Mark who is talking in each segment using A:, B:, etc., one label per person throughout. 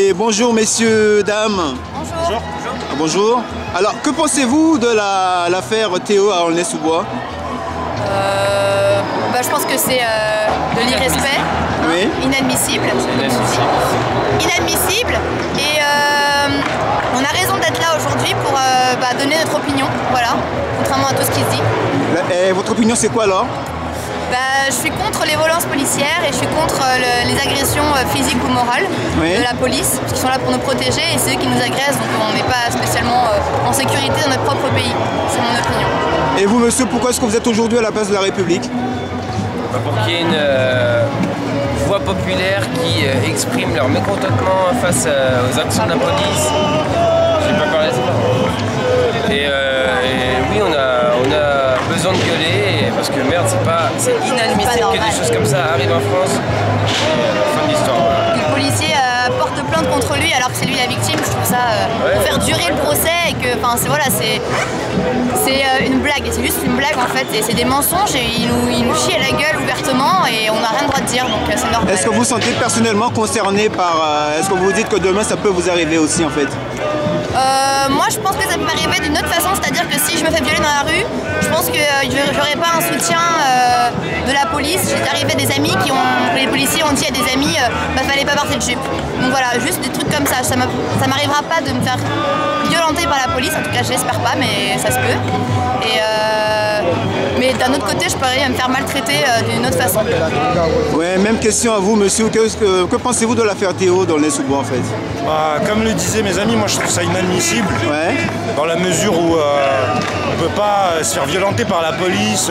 A: Et bonjour messieurs, dames.
B: Bonjour.
A: Bonjour. Alors, que pensez-vous de l'affaire Théo à Aulnay-sous-Bois?
B: Je pense que c'est de l'irrespect,
A: oui.
B: Inadmissible. Inadmissible. Et on a raison d'être là aujourd'hui pour donner notre opinion, voilà, contrairement à tout ce qui se dit.
A: Et votre opinion c'est quoi alors?
B: Je suis contre les violences policières et je suis contre les agressions physiques ou morales de la police, parce qu'ils sont là pour nous protéger et c'est eux qui nous agressent, donc on n'est pas spécialement en sécurité dans notre propre pays. C'est mon opinion.
A: Et vous monsieur, pourquoi est-ce que vous êtes aujourd'hui à la place de la République?
C: Pour qu'il y ait une voix populaire qui exprime leur mécontentement face aux actions de la police. J'ai pas parlé de ça. Et oui, on a besoin de gueuler parce que merde, c'est inadmissible que des choses comme ça arrivent en France. Fin de l'histoire. Voilà.
B: Le policier porte plainte contre lui alors que c'est lui la victime. Je trouve ça pour faire durer le procès et que, c'est une blague. C'est juste une blague en fait. Et c'est des mensonges et il nous chie à la gueule ouvertement et on n'a rien le droit de dire. Donc c'est normal.
A: Est-ce que vous vous sentez personnellement concerné par... est-ce que vous vous dites que demain ça peut vous arriver aussi en fait?
B: Moi je pense que ça peut m'arriver d'une autre façon, c'est-à-dire que si je me fais violer dans la rue, je pense que j'aurais pas un soutien de la police. J'ai arrivé des amis les policiers ont dit à des amis fallait pas porter de jupe. Donc voilà, juste des trucs comme ça. Ça m'arrivera pas de me faire violenter par la police, en tout cas je l'espère pas, mais ça se peut. Mais d'un autre côté, je pourrais me faire maltraiter d'une autre façon.
A: Ouais, même question à vous, monsieur. Que pensez-vous de l'affaire Théo dans Aulnay-sous-Bois en fait?
D: Comme le disaient mes amis, moi je trouve ça inadmissible.
A: Ouais.
D: Dans la mesure où on ne peut pas se faire violenter par la police,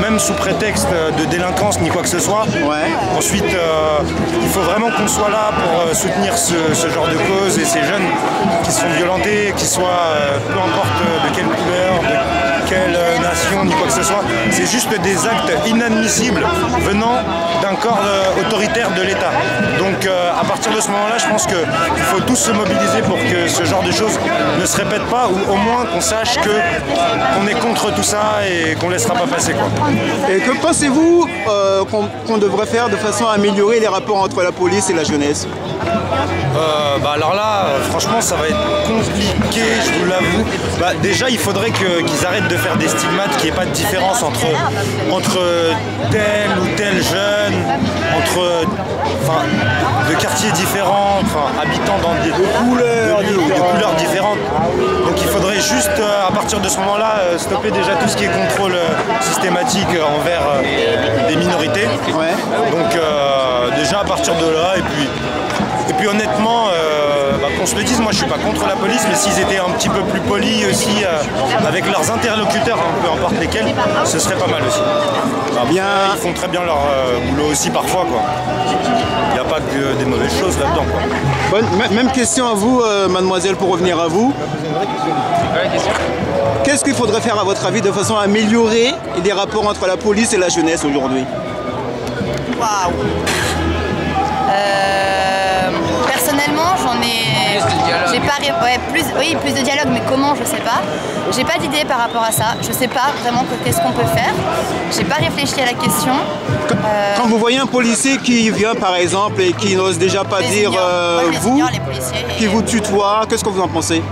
D: même sous prétexte de délinquance ni quoi que ce soit.
A: Ouais.
D: Ensuite, il faut vraiment qu'on soit là pour soutenir ce genre de cause et ces jeunes qui se font violenter, qu'ils soient peu importe de quelle couleur, de quelle nation ni quoi que ce soit. C'est juste des actes inadmissibles venant d'un corps autoritaire de l'État. Donc à partir de ce moment-là, je pense qu'il faut tous se mobiliser pour que ce genre de choses ne se répètent pas, ou au moins qu'on sache qu'on est contre tout ça et qu'on ne laissera pas passer, quoi.
A: Et que pensez-vous qu'on devrait faire de façon à améliorer les rapports entre la police et la jeunesse?
D: Alors là, franchement, ça va être compliqué, je vous l'avoue. Déjà, il faudrait qu'ils arrêtent de faire des stigmates, qu'il n'y ait pas de différence entre tel ou tel jeune, de quartiers différents, habitant dans des couleurs différentes. Donc il faudrait juste, à partir de ce moment-là, stopper déjà tout ce qui est contrôle systématique envers des minorités.
A: Ouais.
D: Donc déjà à partir de là, et puis honnêtement, qu'on se le dise, moi je suis pas contre la police, mais s'ils étaient un petit peu plus polis aussi avec leurs interlocuteurs, peu importe lesquels, ce serait pas mal aussi. Bien. Ils font très bien leur boulot aussi parfois, quoi. Il n'y a pas que des mauvaises choses là-dedans, quoi.
A: Bon, même question à vous, mademoiselle, pour revenir à vous. Qu'est-ce qu'il faudrait faire à votre avis de façon à améliorer les rapports entre la police et la jeunesse aujourd'hui?
B: Waouh. Personnellement, plus de dialogue, mais comment, je sais pas. J'ai pas d'idée par rapport à ça. Je sais pas vraiment qu'est-ce qu'on peut faire. J'ai pas réfléchi à la question.
A: Quand vous voyez un policier qui vient par exemple et qui n'ose déjà pas dire vous, qui vous tutoie, qu'est-ce que vous en pensez?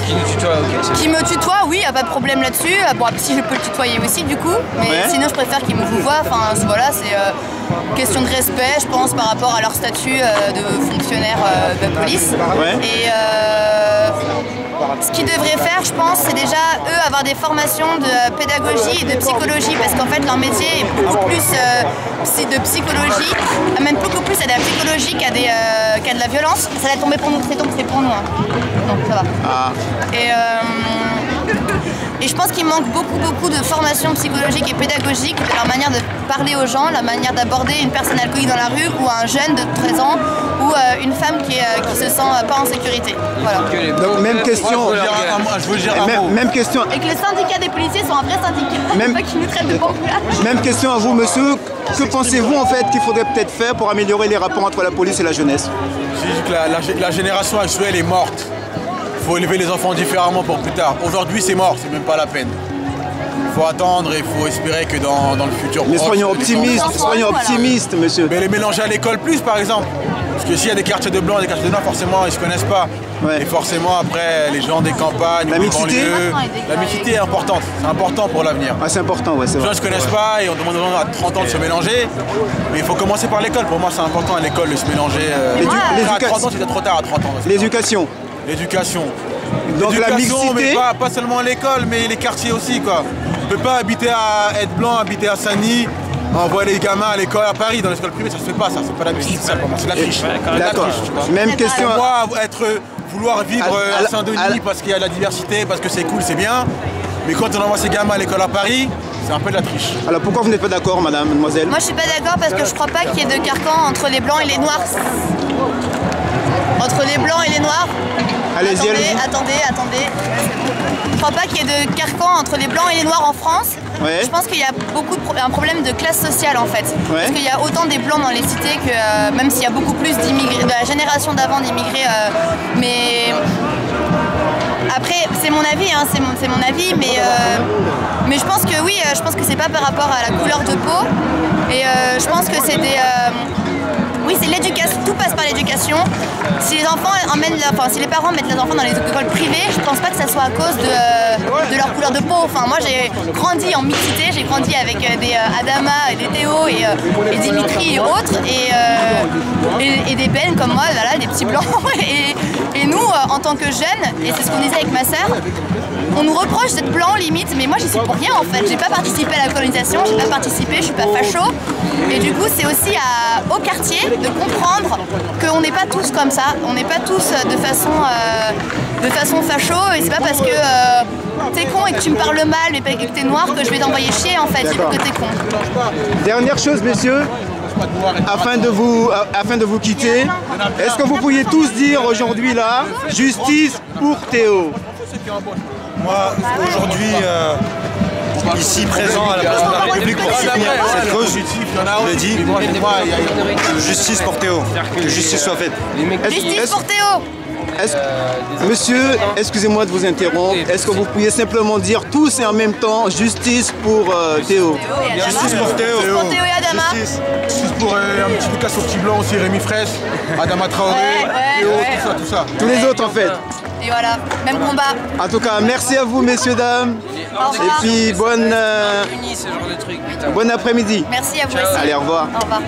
C: Qui nous tutoie, ok.
B: Qui me tutoie, oui, y a pas de problème là-dessus. Bon, si je peux le tutoyer aussi du coup, mais sinon je préfère qu'il me vous voie. Enfin voilà, c'est question de respect, je pense, par rapport à leur statut de fonctionnaire de police.
A: Ouais.
B: Et ce qu'ils devraient faire, je pense, c'est déjà, eux, avoir des formations de pédagogie et de psychologie, parce qu'en fait, leur métier est beaucoup plus de psychologie, même beaucoup plus à de la psychologie qu'à de la violence. Ça va tomber pour nous, c'est pour nous. Hein. Donc ça va.
A: Ah.
B: Et je pense qu'il manque beaucoup de formation psychologique et pédagogique de leur manière de parler aux gens, la manière d'aborder une personne alcoolique dans la rue ou un jeune de 13 ans ou une femme qui se sent pas en sécurité. Voilà.
A: Donc, même question.
E: Je veux dire un mot.
A: Même question.
B: Et que le syndicat des policiers sont un vrai syndicat, pas qu'ils nous traitent de bambouillage.
A: Même question à vous, monsieur. Que pensez-vous en fait qu'il faudrait peut-être faire pour améliorer les rapports entre la police et la jeunesse?
E: Je dis que la génération actuelle est morte. Il faut élever les enfants différemment pour plus tard. Aujourd'hui, c'est mort, c'est même pas la peine. faut attendre et il faut espérer que dans le futur.
A: Mais
E: proche,
A: soyons optimistes, monsieur.
E: Mais les mélanger à l'école plus, par exemple. Parce que s'il y a des quartiers de blancs et des quartiers de noirs, forcément, ils se connaissent pas.
A: Ouais.
E: Et forcément, après, les gens des campagnes,
A: La mixité,
E: la mixité est importante. C'est important pour l'avenir.
A: Ah, c'est important, ouais, c'est
E: Les
A: vrai.
E: gens ne se connaissent pas et on demande à 30 ans de se mélanger. Mais il faut commencer par l'école. Pour moi, c'est important à l'école de se mélanger. À 30 ans, c'était trop tard à 30 ans.
A: L'éducation.
E: L'éducation.
A: Donc la
E: L'éducation,
A: mixité.
E: mais pas seulement à l'école, mais les quartiers aussi, quoi. On peut pas habiter à être blanc, habiter à Saint-Denis, envoyer les gamins à l'école à Paris, dans l'école privée, ça se fait pas, ça. C'est pas la mixité, ça, pour moi. C'est la triche.
A: D'accord. Même question.
E: Moi, vouloir vivre à Saint-Denis parce qu'il y a de la diversité, parce que c'est cool, c'est bien. Mais quand on envoie ces gamins à l'école à Paris, c'est un peu de la triche.
A: Alors pourquoi vous n'êtes pas d'accord, madame, mademoiselle?
B: Moi je suis pas d'accord parce que je crois pas qu'il y ait de carcan entre les blancs et les noirs. Entre les blancs et les noirs.
A: Allez-y, allez-y.
B: Attendez. Je crois pas qu'il y ait de carcan entre les blancs et les noirs en France.
A: Ouais.
B: Je pense qu'il y a un problème de classe sociale en fait.
A: Ouais.
B: Parce qu'il y a autant des blancs dans les cités que même s'il y a beaucoup plus d'immigrés, de la génération d'avant d'immigrés. Mais après, c'est mon avis, hein, c'est mon avis, mais je pense que oui, je pense que c'est pas par rapport à la couleur de peau. Et je pense que c'est des... oui, c'est l'éducation, tout passe par l'éducation. Si les enfants si les parents mettent les enfants dans les écoles privées, je pense pas que ça soit à cause de leur couleur de peau. Enfin, moi j'ai grandi en mixité, j'ai grandi avec des Adama et des Théo et Dimitri et autres, et des Ben comme moi, voilà, des petits blancs. Et nous, en tant que jeunes, et c'est ce qu'on disait avec ma sœur, on nous reproche d'être blanc limite, mais moi j'y suis pour rien en fait. J'ai pas participé à la colonisation, j'ai pas participé, je suis pas facho. Et du coup c'est aussi au quartier de comprendre qu'on n'est pas tous comme ça, on n'est pas tous de façon facho, et c'est pas parce que t'es con et que tu me parles mal mais que t'es noir que je vais t'envoyer chier en fait, c'est que t'es con.
A: Dernière chose, messieurs, afin de vous quitter, est-ce que vous pourriez tous dire aujourd'hui là, justice pour Théo?
D: Moi, aujourd'hui, ici présent à la place de la République pour soutenir cette cause, je le dis, justice pour Théo, que justice soit faite.
B: Justice pour Théo.
A: Monsieur, excusez-moi de vous interrompre, est-ce que vous pourriez simplement dire tous et en même temps justice pour Théo?
D: Justice pour Théo.
B: Justice pour Théo et Adama.
E: Justice pour un petit dédicace au petit blanc aussi, Rémi Fraisse, Adama Traoré, Théo, tout ça.
A: Tous les autres en fait.
B: Et voilà, même combat.
A: En tout cas, merci à vous messieurs, dames. Et puis bonne
C: Unis, ce genre de truc, putain.
A: bon après-midi.
B: Merci à vous aussi.
A: Allez, au revoir.
B: Au revoir.